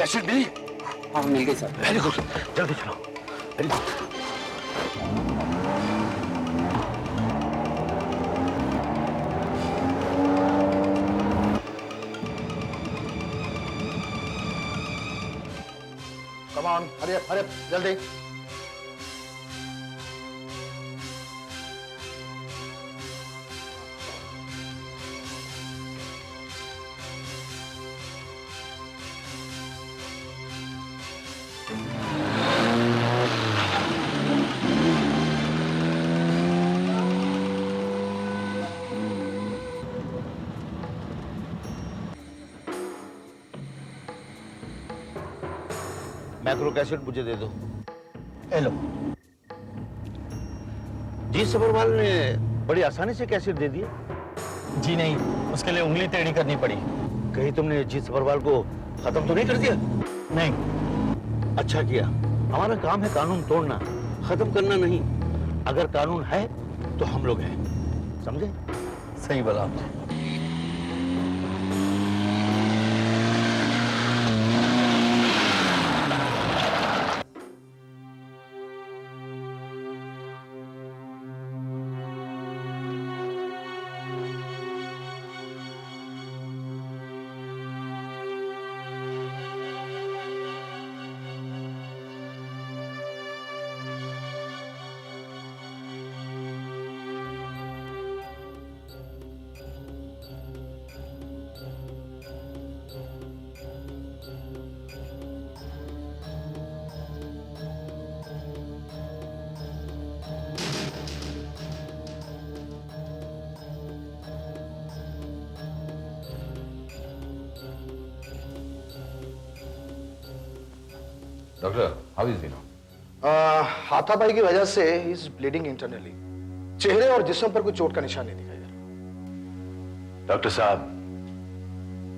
Cassette मिली? हाँ मिल गई sir. Very good, जल्दी चलो, very good. Come on, hurry up, जल्दी। मैक्रो कैसेट मुझे दे दो। हेलो। जी सबरवाल ने बड़ी आसानी से कैसेट दे दिए। जी नहीं, उसके लिए उंगली टेढ़ी करनी पड़ी। कहीं तुमने जी सबरवाल को खत्म तो नहीं कर दिया? नहीं। अच्छा किया, हमारा काम है कानून तोड़ना, खत्म करना नहीं। अगर कानून है तो हम लोग हैं, समझे? सही बोला आपने। Doctor, how is he now? हाथापाई की वजह से ही इज ब्लीडिंग इंटरनली। चेहरे और जिस्म पर कोई चोट का निशान नहीं दिखाई दे रहा। डॉक्टर साहब,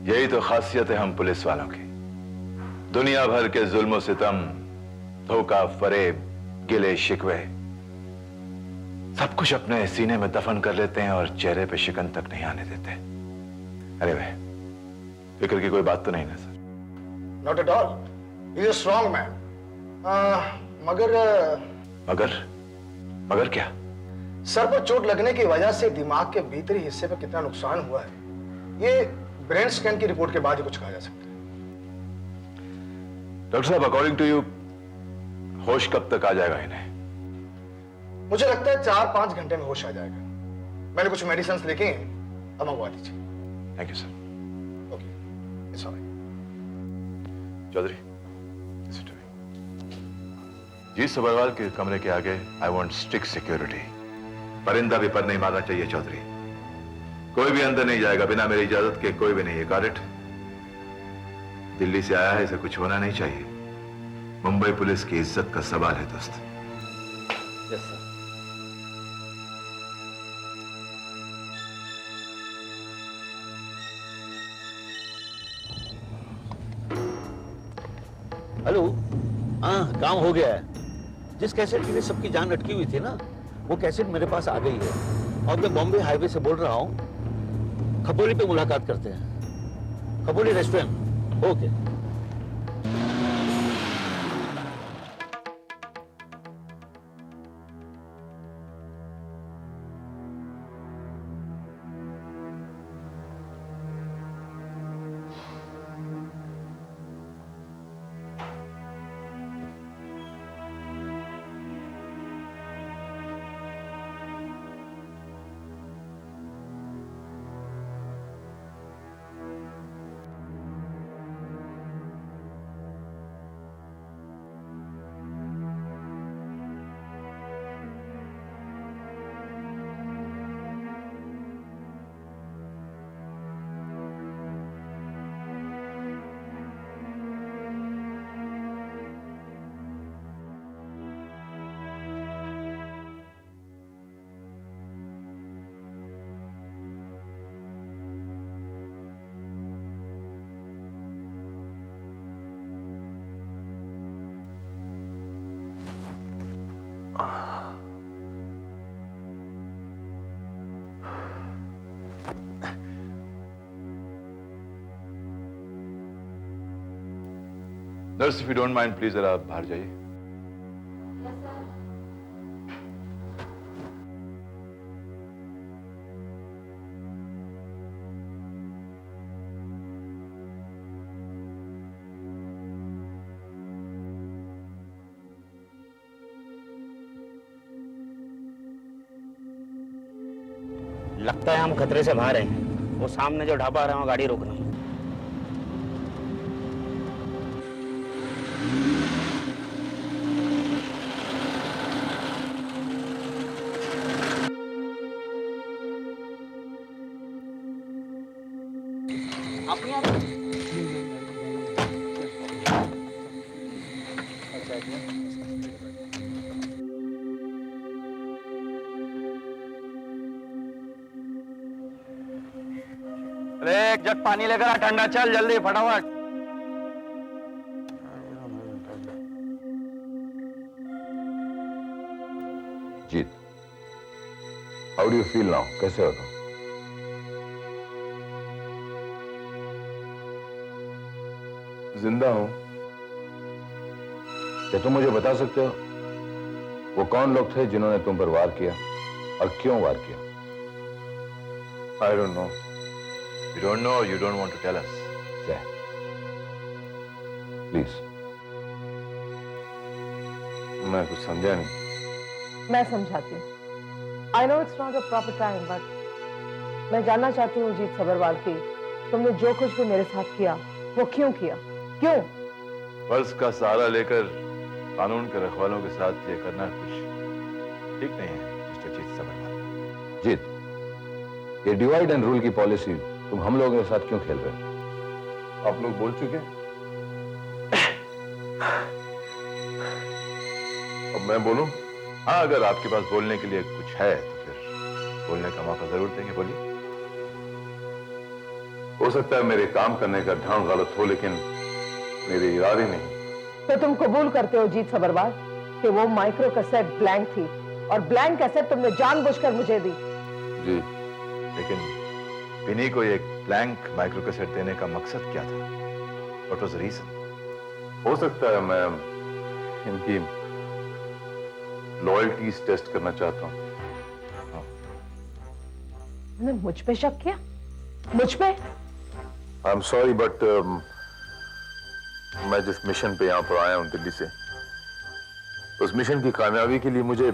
यही तो खासियत है हम पुलिस वालों की। दुनिया भर के जुल्म सितम, धोखा, फरेब, गिले शिकवे सब कुछ अपने सीने में दफन कर लेते हैं और चेहरे पे शिकन तक नहीं आने देते। अरे भाई, फिक्र की कोई बात तो नहीं ना sir? Not at all, he is a strong man. मगर मगर क्या? सर पर चोट लगने की वजह से दिमाग के भीतरी हिस्से पर कितना नुकसान हुआ है, ये ब्रेन स्कैन की रिपोर्ट के बाद ही कुछ कहा जा सकता है। डॉक्टर साहब, अकॉर्डिंग टू यू होश कब तक आ जाएगा इन्हें? मुझे लगता है 4-5 घंटे में होश आ जाएगा। मैंने कुछ मेडिसिन लिखे हैं, अब मंगवा दीजिए। Thank you sir. Okay, it's alright. Chaudhary, ji Sabharwal के कमरे के आगे आई वांट स्ट्रिक्ट सिक्योरिटी। परिंदा भी पर नहीं मारना चाहिए चौधरी। कोई भी अंदर नहीं जाएगा बिना मेरी इजाजत के, कोई भी नहीं। Got it? दिल्ली से आया है, इसे कुछ होना नहीं चाहिए। मुंबई पुलिस की इज्जत का सवाल है दोस्त। Yes sir. हेलो, हाँ काम हो गया है। जिस कैसेट के लिए सबकी जान अटकी हुई थी ना, वो कैसेट मेरे पास आ गई है और मैं बॉम्बे हाईवे से बोल रहा हूँ। खपोली पे मुलाकात करते हैं, Khapoli restaurant. Okay. Nurse, if you don't mind please जरा बाहर जाइए। लगता है हम खतरे से बाहर हैं। वो सामने जो ढाबा आ रहा है वहाँ गाड़ी रोकना। अरे एक जग पानी लेकर आ, ठंडा, चल जल्दी फटाफट। Jeet, how do you feel now? कैसे हो तुम? जिंदा हूं। क्या तुम मुझे बता सकते हो वो कौन लोग थे जिन्होंने तुम पर वार किया और क्यों वार किया? I don't know. You don't know or you don't want to tell us? Yeah. Please. मैं कुछ समझा नहीं। मैं समझाती हूँ। I know it's not a proper time, but मैं जानना चाहती हूँ जीत सबरवाल की, तुमने जो कुछ भी मेरे साथ किया, वो क्यों किया? क्यों? फर्ज का सहारा लेकर कानून के रखवालों के साथ ये करना कुछ ठीक नहीं है, मिस्टर जीत सबरवाल। जीत, ये डिवाइड एंड रूल की पॉलिसी तुम हम लोगों के साथ क्यों खेल रहे हो? आप लोग बोल चुके? अब मैं बोलूं? हाँ, अगर आपके पास बोलने के लिए कुछ है तो फिर बोलने का मौका जरूर देंगे, बोलिए। हो सकता है मेरे काम करने का ढंग गलत हो, लेकिन मेरे इरादे नहीं। तो तुम कबूल करते हो जीत सबरवाल कि वो माइक्रो कैसेट ब्लैंक थी और ब्लैंक कैसेट तुमने जानबूझकर मुझे दी? जी, लेकिन विनी को एक ब्लैंक माइक्रो कैसेट देने का मकसद क्या था? What was the reason? हो सकता है मैं इनकी लॉयल्टीज टेस्ट करना चाहता हूं। तुमने मुझ पे शक किया? मुझ पे? आई एम सॉरी बट मैं जिस मिशन पे यहां पर आया हूं दिल्ली से, उस मिशन की कामयाबी के लिए मुझे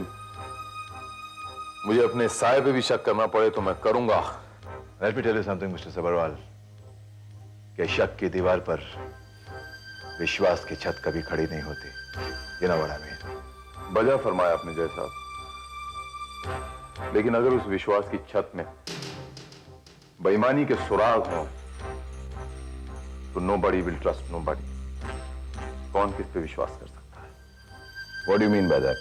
अपने साये पे भी शक करना पड़े तो मैं करूंगा। Let me tell you something, Mr. Sabharwal, कि शक की दीवार पर विश्वास की छत कभी खड़ी नहीं होती। You know what I mean? बजा फरमाया आपने जय साहब, लेकिन अगर उस विश्वास की छत में बेईमानी के सुराग हों तो nobody will trust nobody। कौन किस पे विश्वास कर सकता है? What do you mean by that?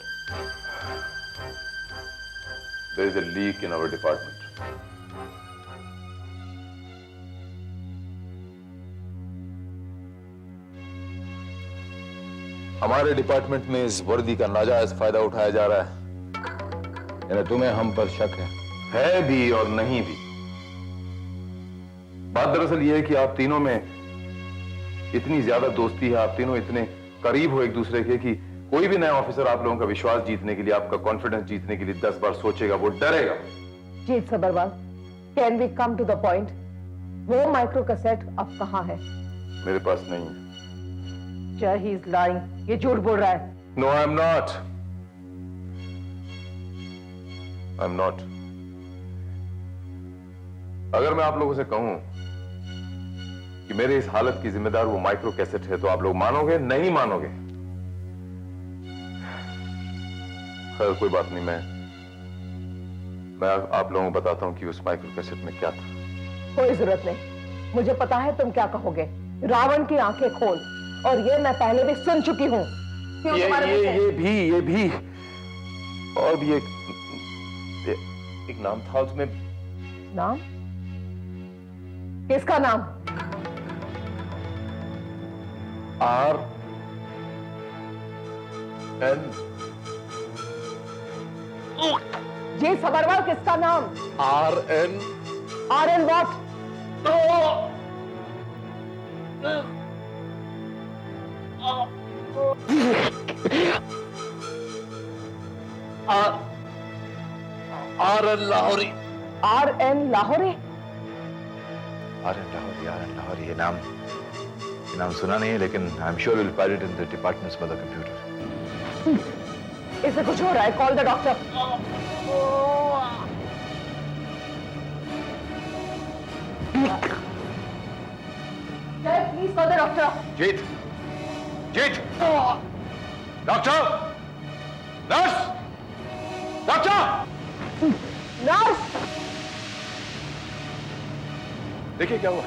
There is a leak in our department। हमारे डिपार्टमेंट में इस वर्दी का नाजायज फायदा उठाया जा रहा है। यानी तुम्हें हम पर शक है भी और नहीं भी। बात दरअसल यह है कि आप तीनों में इतनी ज्यादा दोस्ती है, आप तीनों इतने करीब हो एक दूसरे के कि कोई भी नया ऑफिसर आप लोगों का विश्वास जीतने के लिए, आपका कॉन्फिडेंस जीतने के लिए 10 बार सोचेगा, वो डरेगा। Jeet Sabharwal, can we come to the point? वो माइक्रो कैसेट अब कहाँ है? मेरे पास नहीं है। ही इज लाइंग, ये झूठ बोल रहा है। No, I am not. I am not. अगर मैं आप लोगों से कहूं कि मेरे इस हालत की जिम्मेदार वो माइक्रो कैसेट है तो आप लोग मानोगे? नहीं मानोगे। खैर कोई बात नहीं, मैं आप लोगों को बताता हूं कि उस माइक्रो कैसेट में क्या था। कोई जरूरत नहीं, मुझे पता है तुम क्या कहोगे। रावण की आंखें खोल, और ये मैं पहले भी सुन चुकी हूं। ये भी और भी एक नाम था उसमें। नाम? किसका नाम? RN। जी सबरवाल, किसका नाम? RN। RN what? RN. Lahori. R.N. Lahori? RN. Lahori, ये नाम सुना नहीं है, लेकिन I am sure will find it in the departments for the computer. इसे कुछ हो रहा है, call the doctor. Please call the doctor. Jeet, doctor, nurse, doctor, nurse. देखिए क्या हुआ।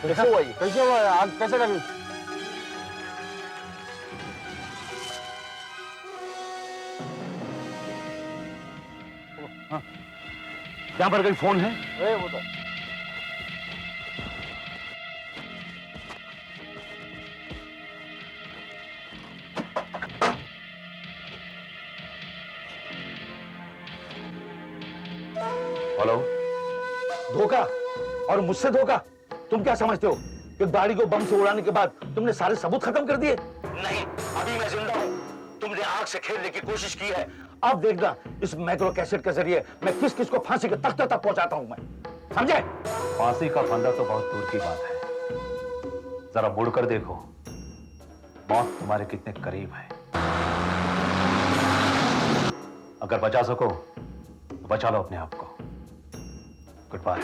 कैसे हुआ ये? कैसे हुआ? आग कैसे लगी? यहाँ पर कहीं फोन है? वो तो हेलो। धोखा, और मुझसे धोखा? तुम क्या समझते हो कि गाड़ी को बम से उड़ाने के बाद तुमने सारे सबूत खत्म कर दिए? नहीं, अभी मैं जिंदा हूं। तुमने आग से खेलने की कोशिश की है। अब देखना इस माइक्रो कैसेट के जरिए मैं किस किस को फांसी के तख्ते तक पहुंचाता हूं मैं, समझे? फांसी का फंदा तो बहुत दूर की बात है, जरा मुड़कर देखो, मौत तुम्हारे कितने करीब है। अगर बचा सको तो बचा लो अपने आप को। Goodbye.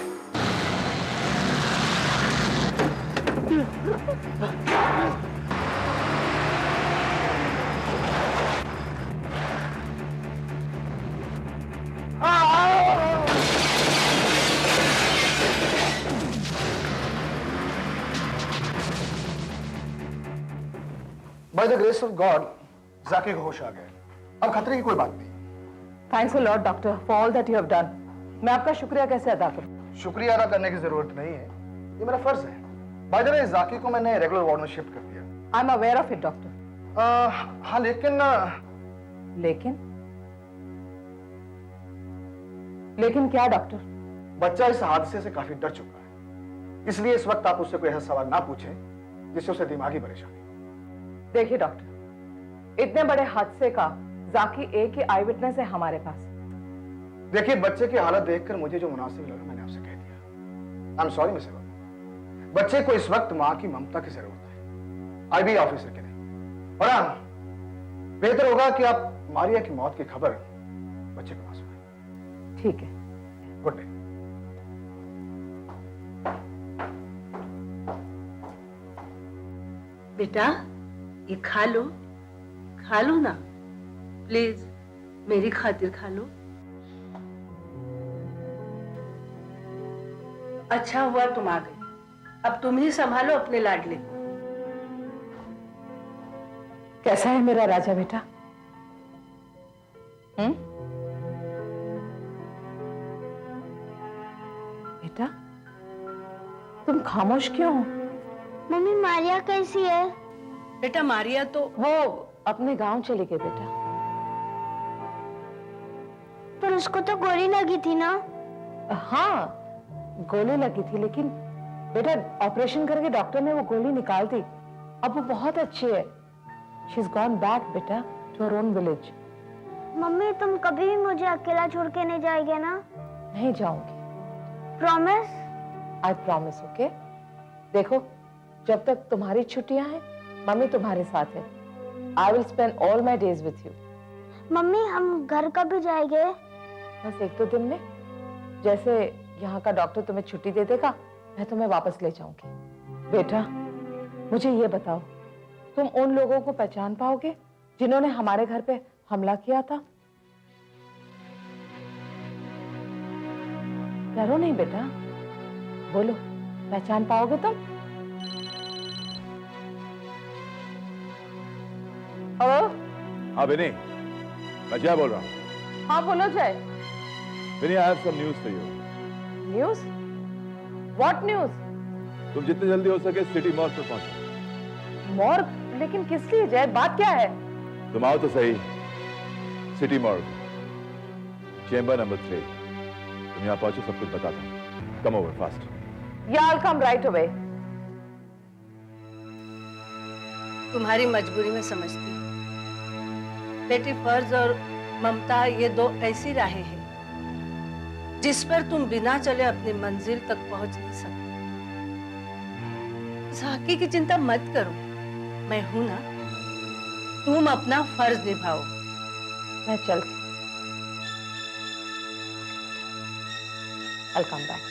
By the grace of God जाकी को होश आ गया। अब खतरे की कोई बात नहीं। Thanks a lot doctor for all that you have done. मैं आपका शुक्रिया कैसे अदा करूं? शुक्रिया अदा करने की जरूरत नहीं है, ये मेरा फर्ज है। बाय द वे जाकी को मैंने रेगुलर वार्ड में शिफ्ट कर दिया। I am aware of it doctor. हाँ लेकिन क्या डॉक्टर? बच्चा इस हादसे से काफी डर चुका है, इसलिए इस वक्त आप उससे कोई ऐसा सवाल ना पूछें जिससे उसे दिमागी परेशानी। देखिए डॉक्टर, इतने बड़े हादसे का जाकी एक ही आई विटनेस है हमारे पास। देखिए, बच्चे की हालत देखकर मुझे जो मुनासिब लगा मैंने आपसे कह दिया। आई एम सॉरी मिस्टर, बच्चे को इस वक्त मां की ममता की जरूरत है, आईबी ऑफिसर के नहीं। और हाँ, बेहतर होगा कि आप मारिया की मौत की खबर बच्चे के पास सुनाएं। ठीक है, गुड डे। बेटा, ये खा लो ना, प्लीज मेरी खातिर खा लो। अच्छा हुआ तुम आ गई, अब तुम ही संभालो अपने लाडले को। कैसा है मेरा राजा बेटा? बेटा, तुम खामोश क्यों हो? मम्मी, मारिया कैसी है? बेटा, मारिया तो वो अपने गांव चली गई बेटा। उसको तो गोली लगी थी ना? हाँ, गोली लगी थी, लेकिन बेटा ऑपरेशन करके डॉक्टर ने वो गोली निकाल दी। अब वो बहुत अच्छी है। शी इज गॉन बैक बेटा टू हर ओन विलेज। मम्मी तुम कभी भी मुझे अकेला छोड़ के नहीं जाएगे ना? नहीं जाऊंगी। प्रॉमिस? I promise. ओके, देखो जब तक तुम्हारी छुट्टियां हैं मम्मी तुम्हारे साथ है। I will spend all my days with you. Mummy हम घर कब जाएंगे? बस 1-2 दिन में, जैसे यहाँ का डॉक्टर तुम्हें छुट्टी दे देगा मैं तुम्हें वापस ले जाऊंगी। बेटा मुझे ये बताओ, तुम उन लोगों को पहचान पाओगे जिन्होंने हमारे घर पे हमला किया था? डरो नहीं बेटा, बोलो पहचान पाओगे तुम? हेलो? हाँ विनी, मैं जय बोल रहा हूँ। हाँ बोलो Jai. Vini, I have some news for you. News? What news? तुम जितने जल्दी हो सके सिटी मॉर्ग पर पहुंचो। मॉर्ग? लेकिन किस लिए जय, बात क्या है? तुम आओ तो सही। City morgue, chamber number 3। तुम यहाँ पहुंचो, सब कुछ बताता हूँ। Come over fast. या I'll come right away। तुम्हारी मजबूरी में समझती हूँ बेटी। फर्ज और ममता ये 2 ऐसी राहें हैं जिस पर तुम बिना चले अपनी मंजिल तक पहुंच नहीं सकते। झाकी की चिंता मत करो, मैं हूं ना। तुम अपना फर्ज निभाओ। मैं चलती। I'll come back.